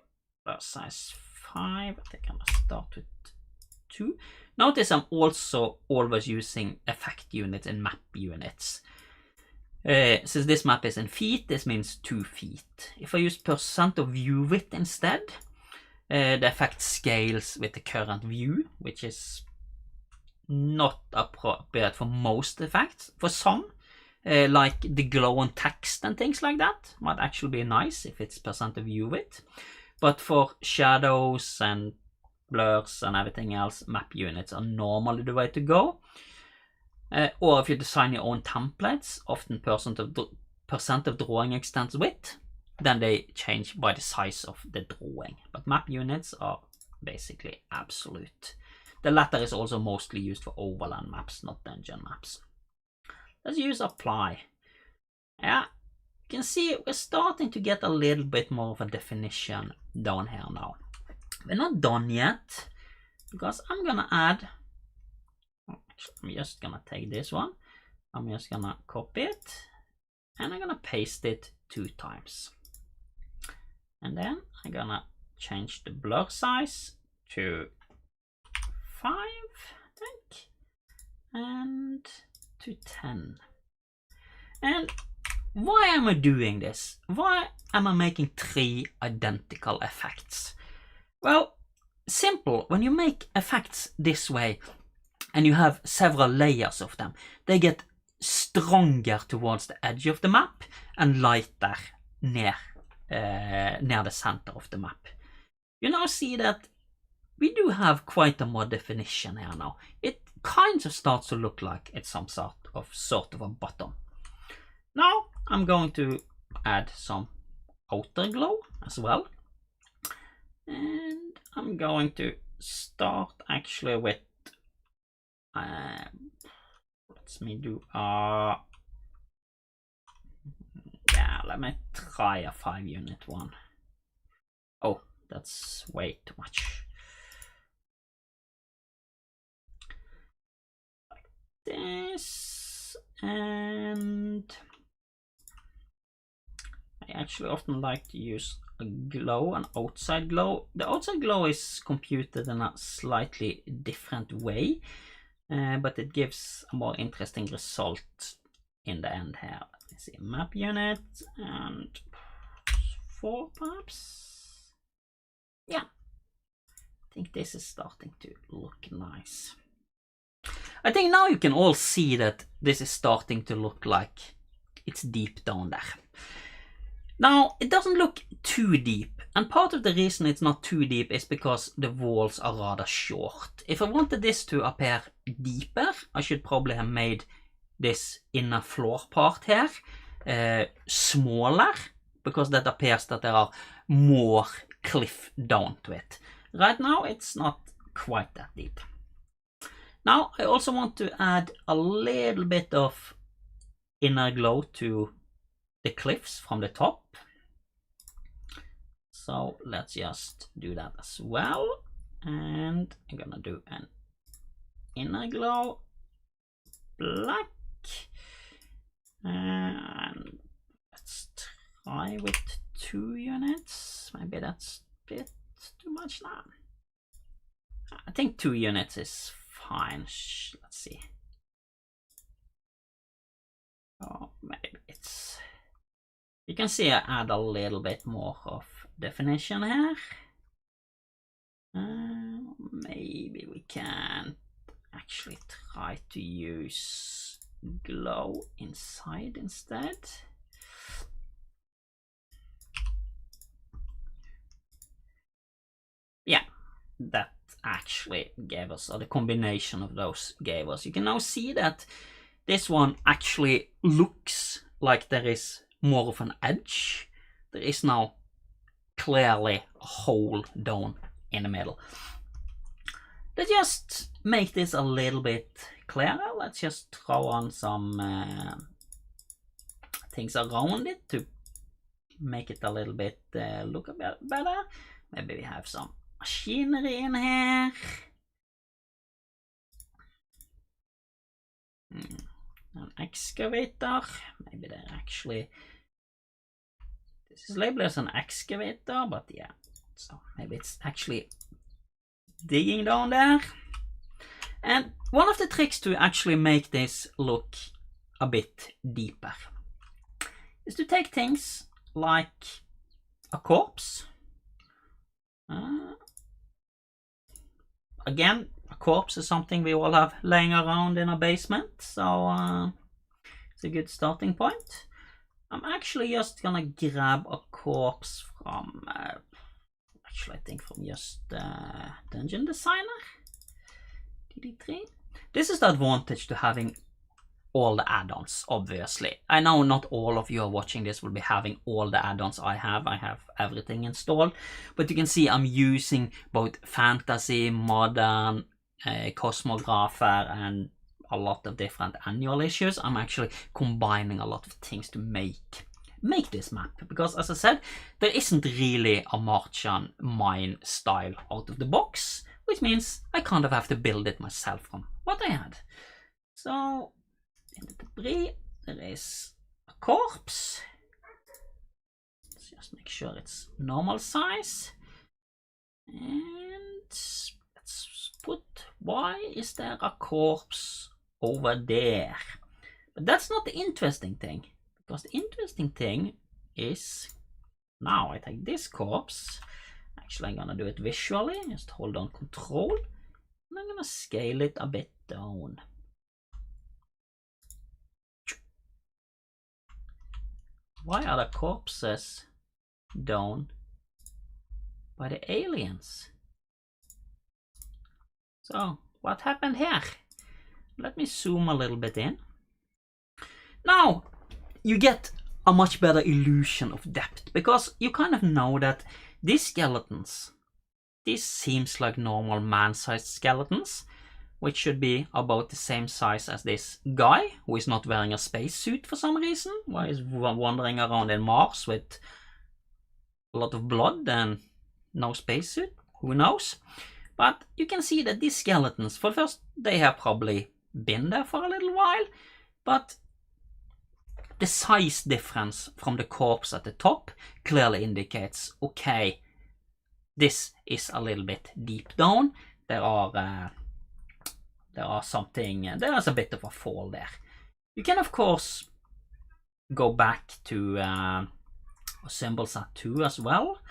size 5, I think I'm gonna start with 2. Notice I'm also always using effect units and map units. Since this map is in feet, this means 2 feet. If I use % of view width instead, the effect scales with the current view, which is not appropriate for most effects. For some, like the glow on text and things like that, might actually be nice if it's % of view width. But for shadows and blurs and everything else, map units are normally the way to go. Or if you design your own templates, often % of drawing extends width, then they change by the size of the drawing. But map units are basically absolute. The latter is also mostly used for overland maps, not dungeon maps. Let's use apply. Yeah, you can see we're starting to get a little bit more of a definition down here now. We're not done yet, because I'm gonna add, I'm just gonna take this one, I'm just gonna copy it, and I'm gonna paste it 2 times. And then I'm gonna change the blur size to 5, I think, and to 10. And why am I doing this? Why am I making 3 identical effects? Well, simple. When you make effects this way and you have several layers of them, they get stronger towards the edge of the map and lighter near the center of the map. You now see that we do have quite a more definition here now. It kind of starts to look like it's some sort of a bottom. Now I'm going to add some outer glow as well. And I'm going to start actually with, let me try a 5 unit one. Oh, that's way too much. Like this, and I actually often like to use a glow, an outside glow. The outside glow is computed in a slightly different way, but it gives a more interesting result in the end here. Let me see, map unit and 4 perhaps. Yeah, I think this is starting to look nice. I think now you can all see that this is starting to look like it's deep down there. Now, it doesn't look too deep, and part of the reason it's not too deep is because the walls are rather short. If I wanted this to appear deeper, I should probably have made this inner floor part here smaller, because that appears that there are more cliff down to it. Right now, it's not quite that deep. Now, I also want to add a little bit of inner glow to the cliffs from the top. So let's just do that as well. And I'm gonna do an inner glow black. And let's try with 2 units. Maybe that's a bit too much now. I think 2 units is fine. Let's see. Oh, maybe it's... You can see I add a little bit more of definition here. Maybe we can actually try to use glow inside instead. Yeah, that actually gave us, or the combination of those gave us. You can now see that this one actually looks like there is more of an edge. There is now clearly a hole down in the middle. Let's just make this a little bit clearer. Let's just throw on some things around it to make it a little bit look a bit better. Maybe we have some machinery in here. An excavator. Maybe they're actually... This is labeled as an excavator, but yeah. So maybe it's actually digging down there. And one of the tricks to actually make this look a bit deeper is to take things like a corpse. Again, a corpse is something we all have laying around in a basement, so it's a good starting point. I'm actually just gonna grab a corpse from, actually I think from just Dungeon Designer, DD3. This is the advantage to having all the add-ons, obviously. I know not all of you are watching this will be having all the add-ons I have. I have everything installed, but you can see I'm using both fantasy, modern, Cosmographer, and a lot of different annual issues. I'm actually combining a lot of things to make this map, because as I said, there isn't really a Martian mine style out of the box, which means I kind of have to build it myself from what I had. So in the debris there is a corpse. Let's just make sure it's normal size, and let's put, why is there a corpse over there? But that's not the interesting thing, because the interesting thing is, now I take this corpse, actually I'm gonna do it visually, just hold down control, and I'm gonna scale it a bit down. Why are the corpses down by the aliens? So what happened here? Let me zoom a little bit in. Now you get a much better illusion of depth, because you kind of know that these skeletons, this seems like normal man-sized skeletons, which should be about the same size as this guy, who is not wearing a spacesuit for some reason, why he's wandering around in Mars with a lot of blood and no spacesuit, who knows. But you can see that these skeletons, for the first, they have probably been there for a little while, but the size difference from the corpse at the top clearly indicates, okay, this is a little bit deep down. There is a bit of a fall there. You can of course go back to symbols at 2 as well,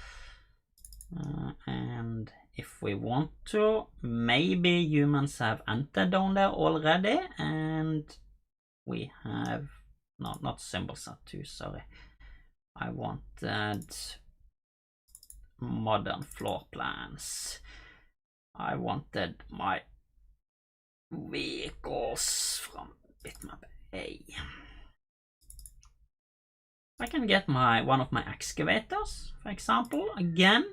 and if we want to, maybe humans have entered down there already, and we have, no, not symbol set 2, sorry. I wanted modern floor plans. I wanted my vehicles from bitmap A. I can get one of my excavators, for example. Again,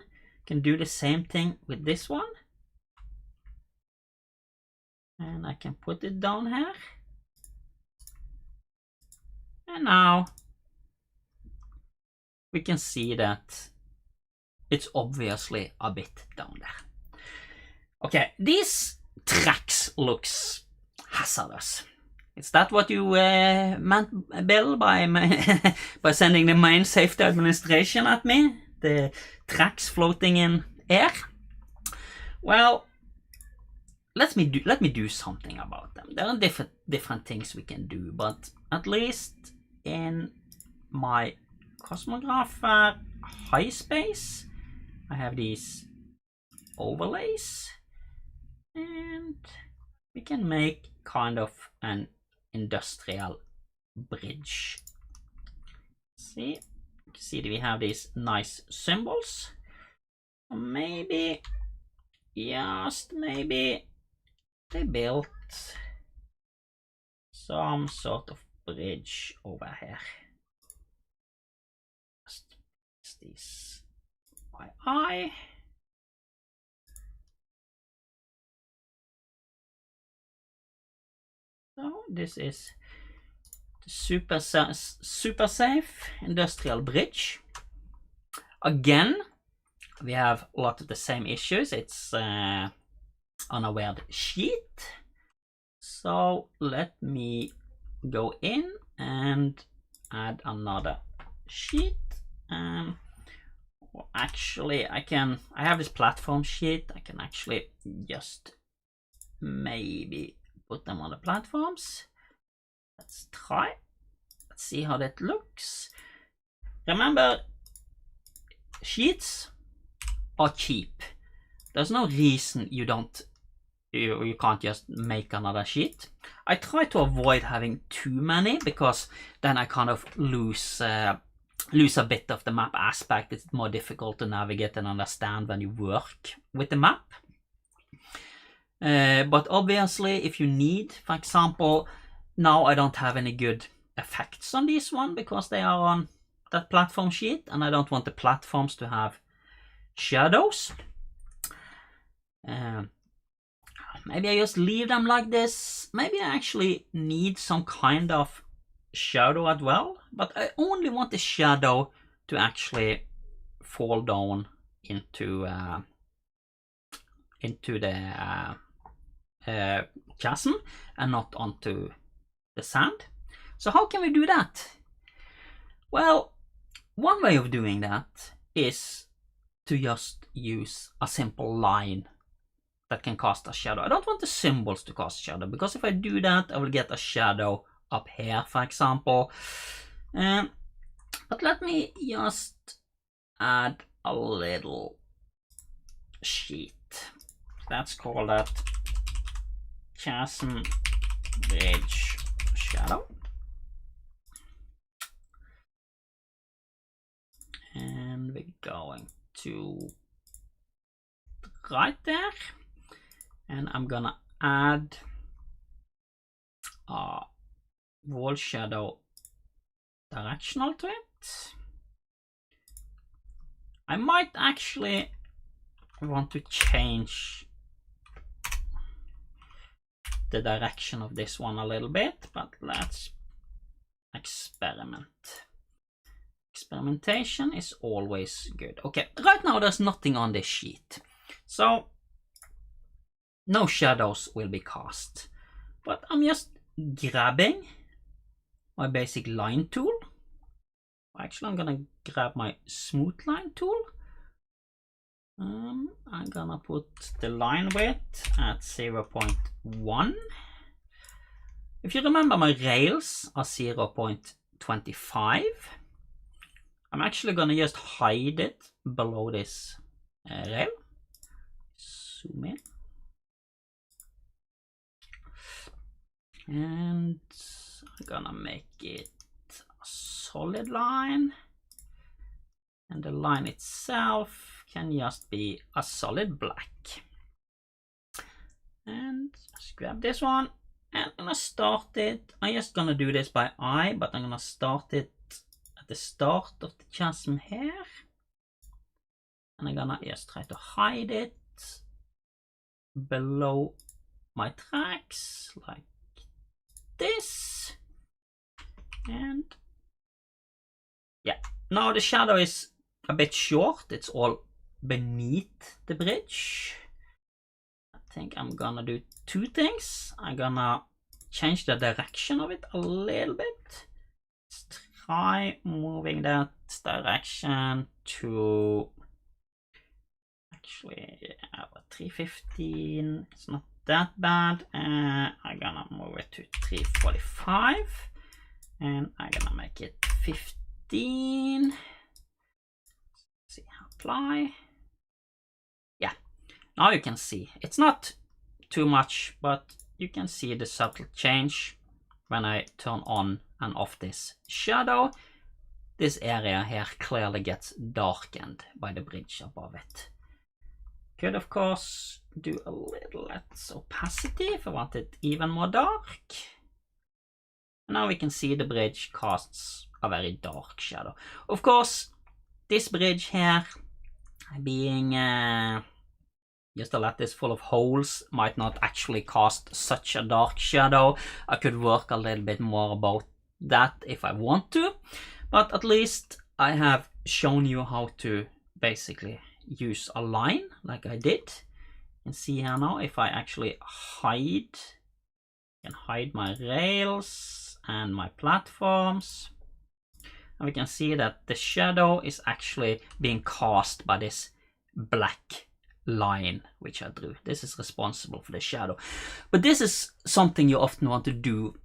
can do the same thing with this one. And I can put it down here. And now we can see that it's obviously a bit down there. Okay, these tracks looks hazardous. Is that what you meant, Bill, by by sending the main safety administration at me? The tracks floating in air? Well, let me do something about them. There are different things we can do, but at least in my Cosmographer high space, I have these overlays, and we can make kind of an industrial bridge. See that we have these nice symbols. Maybe, just maybe, they built some sort of bridge over here. Just place these by eye. So this is the super safe industrial bridge. Again, we have a lot of the same issues. It's on a weird sheet. So let me go in and add another sheet. Actually, I have this platform sheet. I can actually just maybe put them on the platforms. Let's try. Let's see how that looks. Remember, sheets are cheap. There's no reason you can't just make another sheet. I try to avoid having too many, because then I kind of lose a bit of the map aspect. It's more difficult to navigate and understand when you work with the map. But obviously, if you need, for example, now I don't have any good effects on this one because they are on that platform sheet, and I don't want the platforms to have shadows. Maybe I just leave them like this. Maybe I actually need some kind of shadow as well, but I only want the shadow to actually fall down into the chasm and not onto the sand. So how can we do that? Well, one way of doing that is to just use a simple line that can cast a shadow. I don't want the symbols to cast shadow, because if I do that, I will get a shadow up here, for example. But let me just add a little sheet. Let's call that chasm bridge shadow. And we're going to right there. And I'm gonna add a wall shadow directional to it. I might actually want to change the direction of this one a little bit, but let's experiment. Experimentation is always good. Okay, right now there's nothing on this sheet, so no shadows will be cast. But I'm just grabbing my basic line tool. Actually, I'm gonna grab my smooth line tool. I'm gonna put the line width at 0.1. If you remember, my rails are 0.25. I'm actually gonna just hide it below this rail. zoom in. And I'm gonna make it a solid line. And the line itself can just be a solid black. And let's grab this one. And I'm gonna start it. I'm just gonna do this by eye, but I'm gonna start it at the start of the chasm here. And I'm gonna just try to hide it below my tracks like this. And yeah, now the shadow is a bit short. It's all beneath the bridge. I think I'm gonna do two things. I'm gonna change the direction of it a little bit. Let's try moving that direction to actually 315. It's not that bad. I'm gonna move it to 345 and I'm gonna make it 15. Let's see, apply. Yeah, now you can see it's not too much, but you can see the subtle change when I turn on and off this shadow. This area here clearly gets darkened by the bridge above it. Could of course do a little less opacity if I want it even more dark. And now we can see the bridge casts a very dark shadow. Of course, this bridge here being just a lattice full of holes might not actually cast such a dark shadow. I could work a little bit more about that if I want to, but at least I have shown you how to basically use a line like I did. You can see here now if I actually hide, I can hide my rails and my platforms, and we can see that the shadow is actually being cast by this black line which I drew. This is responsible for the shadow, but this is something you often want to do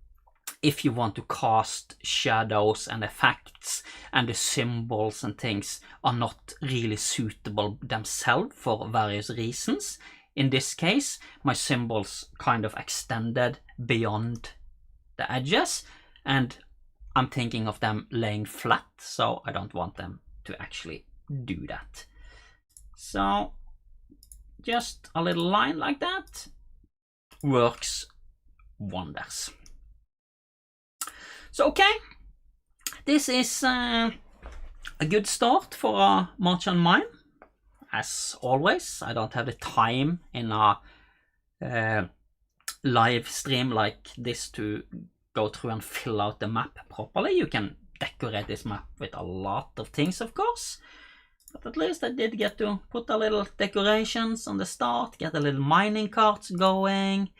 if you want to cast shadows and effects and the symbols and things are not really suitable themselves for various reasons. In this case, my symbols kind of extended beyond the edges and I'm thinking of them laying flat, so I don't want them to actually do that. So just a little line like that works wonders. So okay, this is a good start for a Martian mine. As always, I don't have the time in a live stream like this to go through and fill out the map properly. You can decorate this map with a lot of things, of course, but at least I did get to put a little decorations on the start, get a little mining carts going,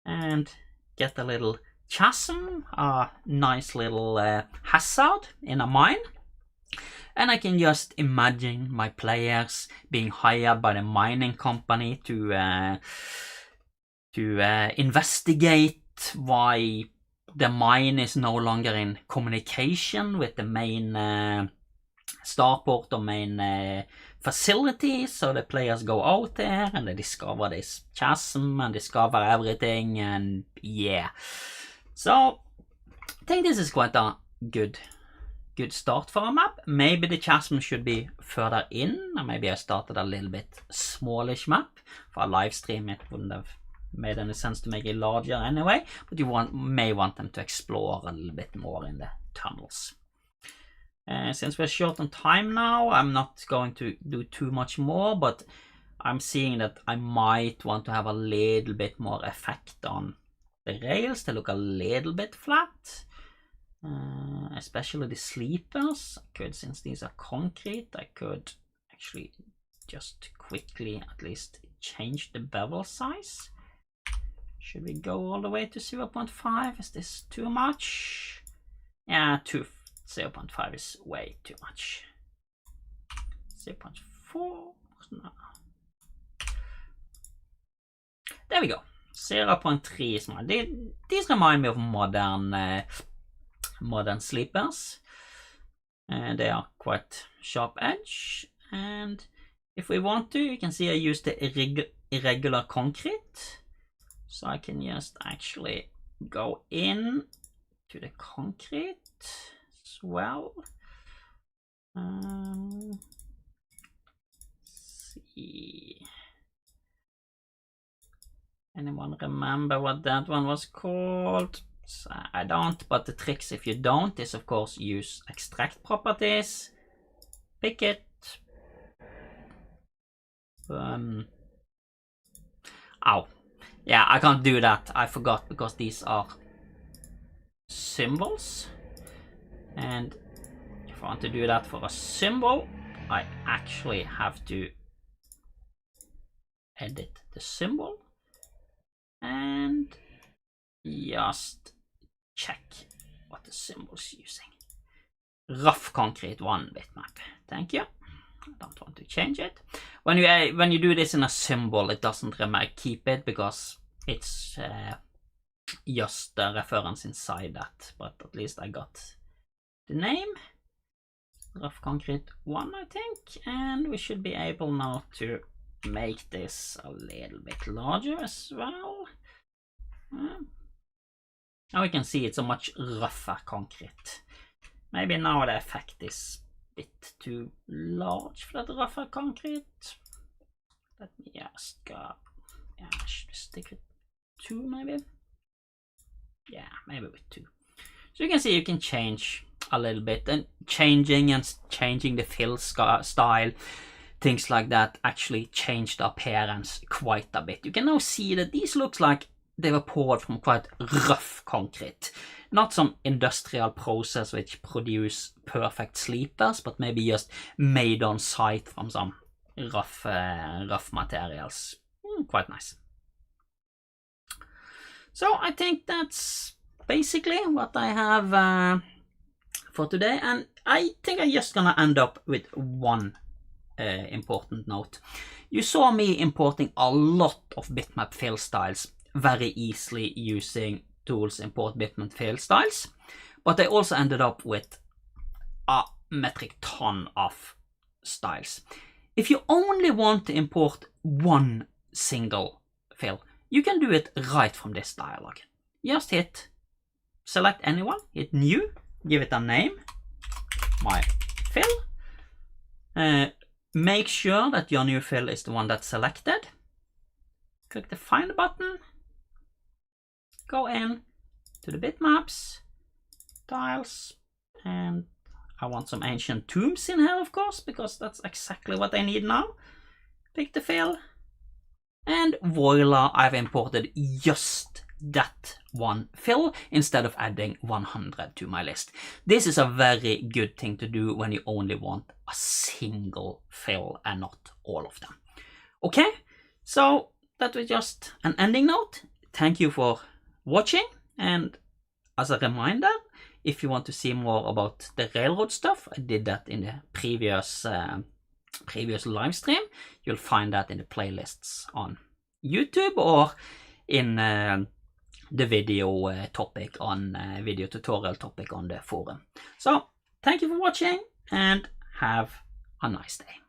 and get a little chasm, a nice little hazard in a mine. And I can just imagine my players being hired by the mining company to investigate why the mine is no longer in communication with the main starport or main facility. So the players go out there and they discover this chasm and discover everything, and yeah. So I think this is quite a good start for a map. Maybe the chasm should be further in, or maybe I started a little bit smallish map. For a live stream it wouldn't have made any sense to make it larger anyway, but you may want them to explore a little bit more in the tunnels. Since we're short on time now, I'm not going to do too much more, but I'm seeing that I might want to have a little bit more effect on the rails to look a little bit flat, especially the sleepers. I could, since these are concrete, I could actually just quickly at least change the bevel size. Should we go all the way to 0.5? Is this too much? Yeah, 0.5 is way too much. 0.4, no. There we go. 0.3 is small. These remind me of modern sleepers. They are quite sharp edge, and if we want to, you can see I use the irregular concrete. So I can just actually go in to the concrete as well. See. Anyone remember what that one was called? So I don't, but the tricks if you don't is of course use extract properties, pick it. Ow. Yeah, I can't do that. I forgot because these are symbols. And if I want to do that for a symbol, I actually have to edit the symbol and just check what the symbol's using. Rough concrete 1 bitmap. Thank you. I don't want to change it. When you do this in a symbol, it doesn't keep it because it's just a reference inside that. But at least I got the name. Rough concrete 1, I think, and we should be able now to make this a little bit larger as well. Now we can see it's a much rougher concrete. Maybe now the effect is a bit too large for that rougher concrete. Let me just go. Yeah, I should stick with 2 maybe. Yeah, maybe with 2. So you can see you can change a little bit, and changing the fill style, things like that actually change the appearance quite a bit. You can now see that these looks like they were poured from quite rough concrete, not some industrial process which produce perfect sleepers, but maybe just made on site from some rough materials. Quite nice. So I think that's basically what I have for today, and I think I'm just gonna end up with one important note. You saw me importing a lot of bitmap fill styles very easily using tools import bitmap fill styles, but I also ended up with a metric ton of styles. If you only want to import one single fill, you can do it right from this dialog. Just select anyone, hit new, give it a name, my fill. Make sure that your new fill is the one that's selected. Click the find button. Go in to the bitmaps, tiles, and I want some ancient tombs in here, of course, because that's exactly what I need now. Pick the fill, and voila, I've imported just that one fill instead of adding 100 to my list. This is a very good thing to do when you only want a single fill and not all of them. Okay, so that was just an ending note. Thank you for watching, and as a reminder, if you want to see more about the railroad stuff, I did that in the previous live stream. You'll find that in the playlists on YouTube or in the video topic on video tutorial topic on the forum. So thank you for watching and have a nice day.